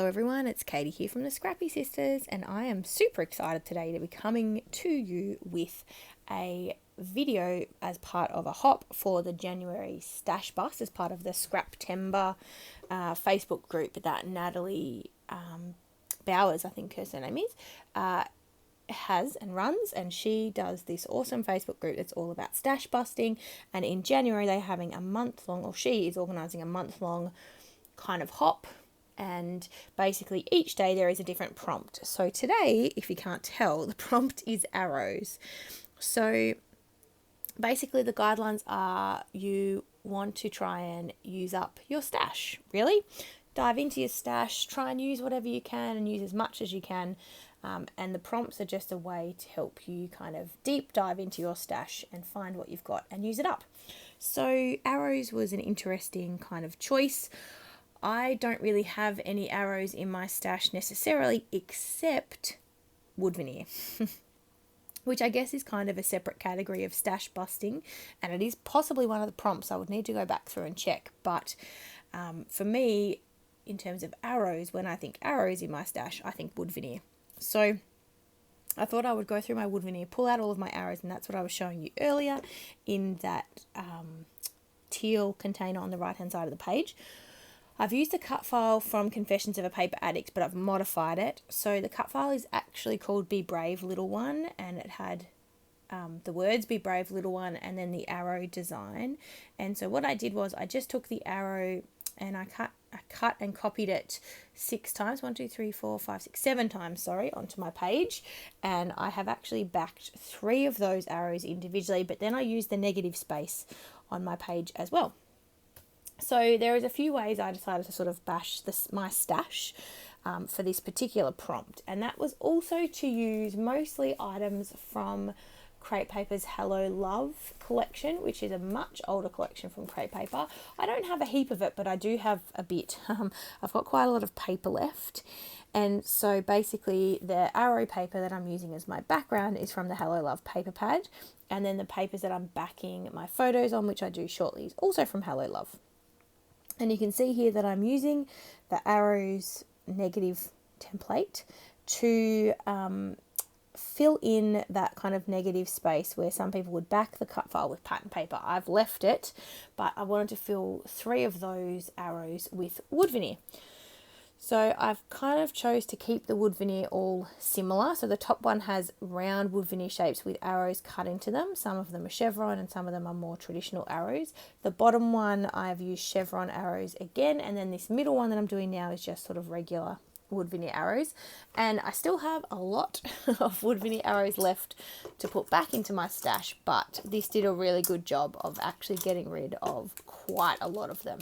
Hello everyone, it's Katie here from the Scrappy Sisters, and I am super excited today to be coming to you with a video as part of a hop for the January stash bust as part of the Scraptember Facebook group that Natalie Bowers, I think her surname is, has and runs, and she does this awesome Facebook group that's all about stash busting. And in January they're having a month long, or she is organising a month long kind of hop, and basically each day there is a different prompt. So today, if you can't tell, the prompt is arrows. So basically the guidelines are you want to try and use up your stash, really. Dive into your stash, try and use whatever you can and use as much as you can. And the prompts are just a way to help you kind of deep dive into your stash and find what you've got and use it up. So arrows was an interesting kind of choice. I don't really have any arrows in my stash necessarily, except wood veneer, which I guess is kind of a separate category of stash busting, and it is possibly one of the prompts. I would need to go back through and check, but for me, in terms of arrows, when I think arrows in my stash, I think wood veneer. So I thought I would go through my wood veneer, pull out all of my arrows, and that's what I was showing you earlier in that teal container on the right hand side of the page. I've used a cut file from Confessions of a Paper Addict, but I've modified it. So the cut file is actually called Be Brave Little One, and it had the words Be Brave Little One and then the arrow design. And so what I did was I just took the arrow and I cut and copied it 6 times, 7 times, onto my page. And I have actually backed 3 of those arrows individually, but then I used the negative space on my page as well. So there is a few ways I decided to sort of bash my stash for this particular prompt, and that was also to use mostly items from Crate Paper's Hello Love collection, which is a much older collection from Crate Paper. I don't have a heap of it, but I do have a bit. I've got quite a lot of paper left, and so basically the arrow paper that I'm using as my background is from the Hello Love paper pad, and then the papers that I'm backing my photos on, which I do shortly, is also from Hello Love. And you can see here that I'm using the arrows negative template to fill in that kind of negative space where some people would back the cut file with pattern paper. I've left it, but I wanted to fill 3 of those arrows with wood veneer. So I've kind of chose to keep the wood veneer all similar. So the top one has round wood veneer shapes with arrows cut into them. Some of them are chevron and some of them are more traditional arrows. The bottom one I've used chevron arrows again, and then this middle one that I'm doing now is just sort of regular wood veneer arrows. And I still have a lot of wood veneer arrows left to put back into my stash, but this did a really good job of actually getting rid of quite a lot of them.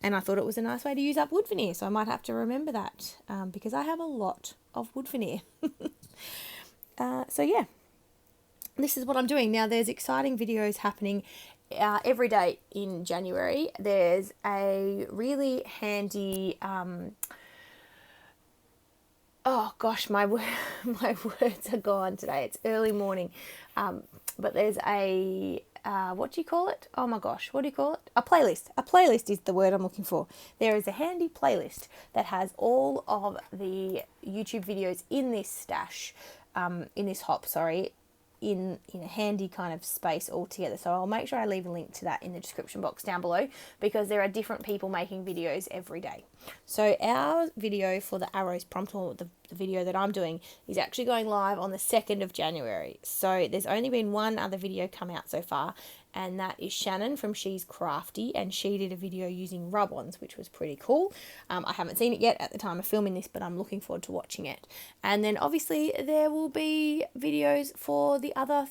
And I thought it was a nice way to use up wood veneer, so I might have to remember that because I have a lot of wood veneer. So yeah, this is what I'm doing. Now there's exciting videos happening every day in January. There's a really handy, oh gosh, my words are gone today. It's early morning, but there's a what do you call it? Oh my gosh, what do you call it? A playlist. A playlist is the word I'm looking for. There is a handy playlist that has all of the YouTube videos in this stash, in this hop, in a handy kind of space all together. So I'll make sure I leave a link to that in the description box down below, because there are different people making videos every day. So our video for the arrows prompt, or the video that I'm doing, is actually going live on the 2nd of January. So there's only been one other video come out so far, and that is Shannon from She's Crafty, and she did a video using rub-ons, which was pretty cool. I haven't seen it yet at the time of filming this, but I'm looking forward to watching it. And then obviously there will be videos for the other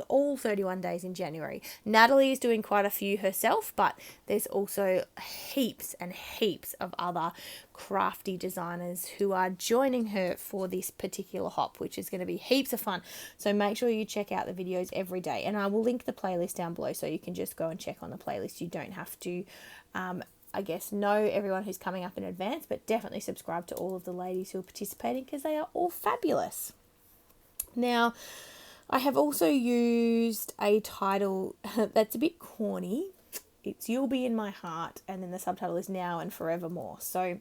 all 31 days in January. Natalie is doing quite a few herself, but there's also heaps and heaps of other crafty designers who are joining her for this particular hop, which is going to be heaps of fun. So make sure you check out the videos every day, and I will link the playlist down below so you can just go and check on the playlist. You don't have to I guess know everyone who's coming up in advance, but definitely subscribe to all of the ladies who are participating, because they are all fabulous. Now, I have also used a title that's a bit corny. It's You'll Be in My Heart, and then the subtitle is Now and Forevermore. So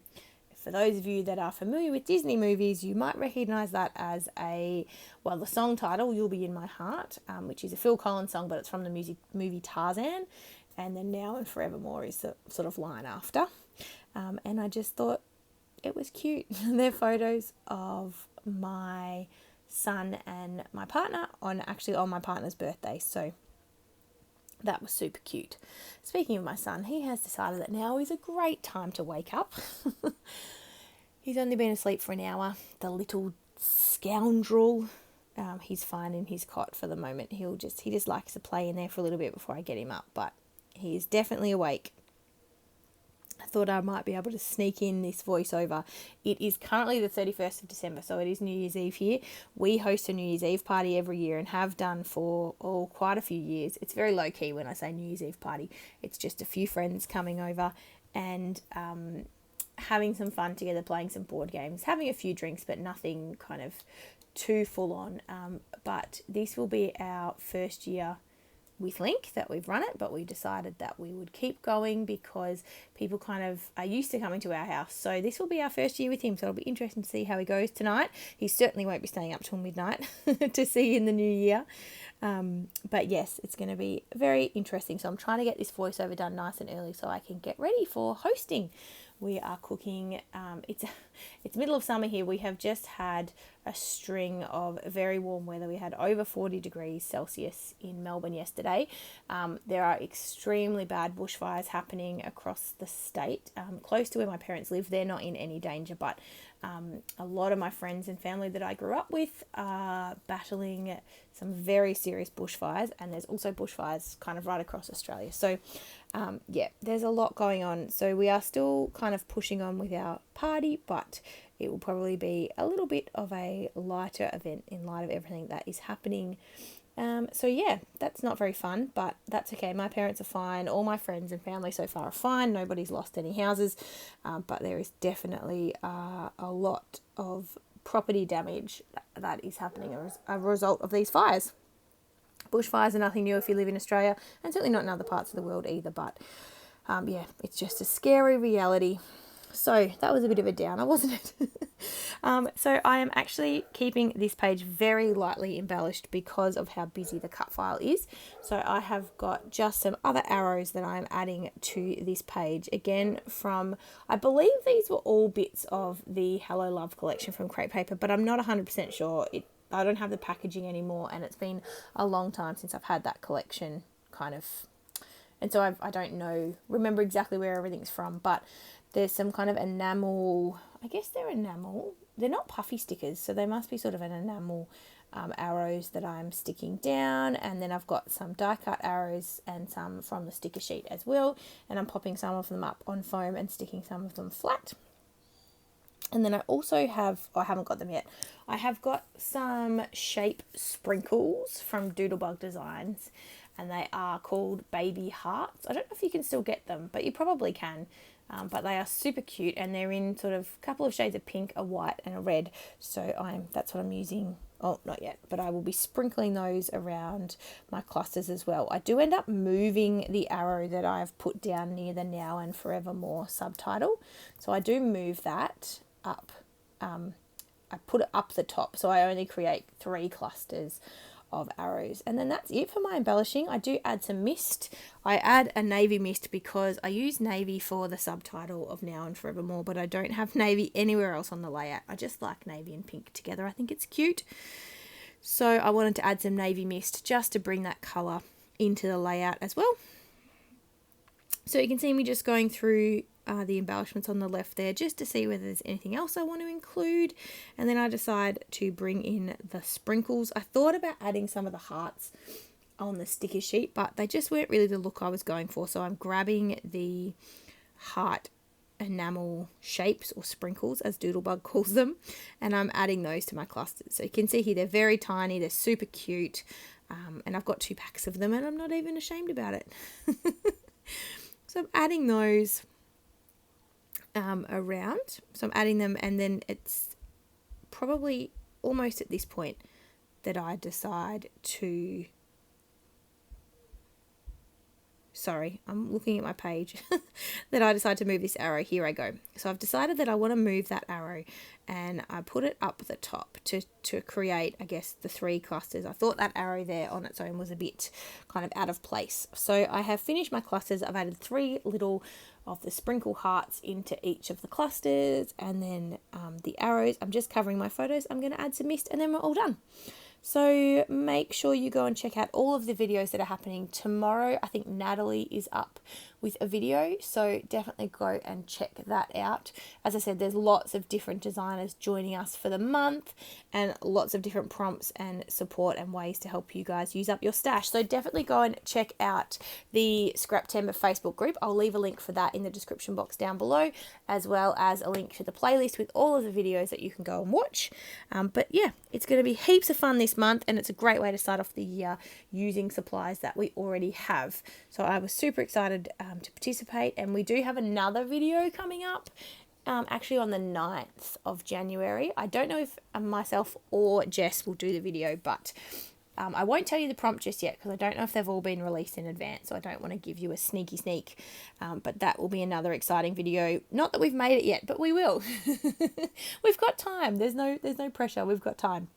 For those of you that are familiar with Disney movies, you might recognise that as the song title, You'll Be In My Heart, which is a Phil Collins song, but it's from the movie Tarzan. And then Now and Forevermore is the sort of line after. And I just thought it was cute. They're photos of my son and my partner on my partner's birthday. So that was super cute. Speaking of my son, he has decided that now is a great time to wake up. He's only been asleep for an hour. The little scoundrel. He's fine in his cot for the moment. He just likes to play in there for a little bit before I get him up, but he is definitely awake. I thought I might be able to sneak in this voiceover. It is currently the 31st of December, so it is New Year's Eve here. We host a New Year's Eve party every year and have done for quite a few years. It's very low key when I say New Year's Eve party. It's just a few friends coming over and having some fun together, playing some board games, having a few drinks, but nothing kind of too full on. But this will be our first year with Link that we've run it, but we decided that we would keep going because people kind of are used to coming to our house. So this will be our first year with him, so it'll be interesting to see how he goes tonight. He certainly won't be staying up till midnight to see in the new year. But yes, it's going to be very interesting. So I'm trying to get this voiceover done nice and early so I can get ready for hosting. We are cooking. It's middle of summer here. We have just had a string of very warm weather. We had over 40 degrees Celsius in Melbourne yesterday. There are extremely bad bushfires happening across the state. Close to where my parents live, they're not in any danger, but a lot of my friends and family that I grew up with are battling some very serious bushfires, and there's also bushfires kind of right across Australia. So there's a lot going on. So we are still kind of pushing on with our party, but it will probably be a little bit of a lighter event in light of everything that is happening. That's not very fun, but that's okay. My parents are fine. All my friends and family so far are fine. Nobody's lost any houses, but there is definitely a lot of property damage that is happening as a result of these fires. Bushfires are nothing new if you live in Australia, and certainly not in other parts of the world either, but it's just a scary reality. So that was a bit of a downer, wasn't it? So I am actually keeping this page very lightly embellished because of how busy the cut file is. So I have got just some other arrows that I'm adding to this page. Again, I believe these were all bits of the Hello Love collection from Crepe Paper, but I'm not 100% sure. I don't have the packaging anymore, and it's been a long time since I've had that collection and so I don't remember exactly where everything's from, but there's some kind of enamel, I guess they're enamel. They're not puffy stickers, so they must be sort of an enamel arrows that I'm sticking down. And then I've got some die cut arrows and some from the sticker sheet as well. And I'm popping some of them up on foam and sticking some of them flat. And then I also I haven't got them yet. I have got some shape sprinkles from Doodlebug Designs, and they are called Baby Hearts. I don't know if you can still get them, but you probably can. But they are super cute, and they're in sort of a couple of shades of pink, a white and a red. So that's what I'm using. Oh, not yet, but I will be sprinkling those around my clusters as well. I do end up moving the arrow that I've put down near the Now and Forevermore subtitle. So I do move that up. I put it up the top, so I only create 3 clusters of arrows, and then that's it for my embellishing. I do add some mist. I add a navy mist because I use navy for the subtitle of Now and Forevermore, but I don't have navy anywhere else on the layout. I just like navy and pink together. I think it's cute, so I wanted to add some navy mist just to bring that colour into the layout as well. So you can see me just going through the embellishments on the left there just to see whether there's anything else I want to include, and then I decide to bring in the sprinkles. I thought about adding some of the hearts on the sticker sheet, but they just weren't really the look I was going for, so I'm grabbing the heart enamel shapes, or sprinkles as Doodlebug calls them, and I'm adding those to my clusters. So you can see here they're very tiny, they're super cute, and I've got 2 packs of them and I'm not even ashamed about it. So I'm adding those around. So I'm adding them, and then it's probably almost at this point that I decide to sorry, I'm looking at my page, that I decided to move this arrow. Here I go. So I've decided that I want to move that arrow, and I put it up the top to create, I guess, the 3 clusters. I thought that arrow there on its own was a bit kind of out of place. So I have finished my clusters. I've added 3 little of the sprinkle hearts into each of the clusters, and then the arrows. I'm just covering my photos. I'm going to add some mist, and then we're all done. So make sure you go and check out all of the videos that are happening tomorrow. I think Natalie is up with a video, so definitely go and check that out. As I said, there's lots of different designers joining us for the month, and lots of different prompts and support and ways to help you guys use up your stash. So definitely go and check out the Scraptember Facebook group. I'll leave a link for that in the description box down below, as well as a link to the playlist with all of the videos that you can go and watch. But yeah, it's going to be heaps of fun this month, and it's a great way to start off the year using supplies that we already have. So I was super excited to participate, and we do have another video coming up actually on the 9th of January. I don't know if myself or Jess will do the video, but I won't tell you the prompt just yet because I don't know if they've all been released in advance, so I don't want to give you a sneaky sneak, but that will be another exciting video. Not that we've made it yet, but we will. We've got time. There's no pressure. We've got time.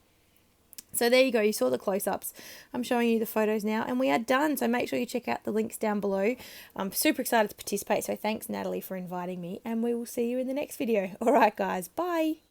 So there you go, you saw the close-ups. I'm showing you the photos now, and we are done. So make sure you check out the links down below. I'm super excited to participate, so thanks Natalie for inviting me, and we will see you in the next video. All right guys, bye.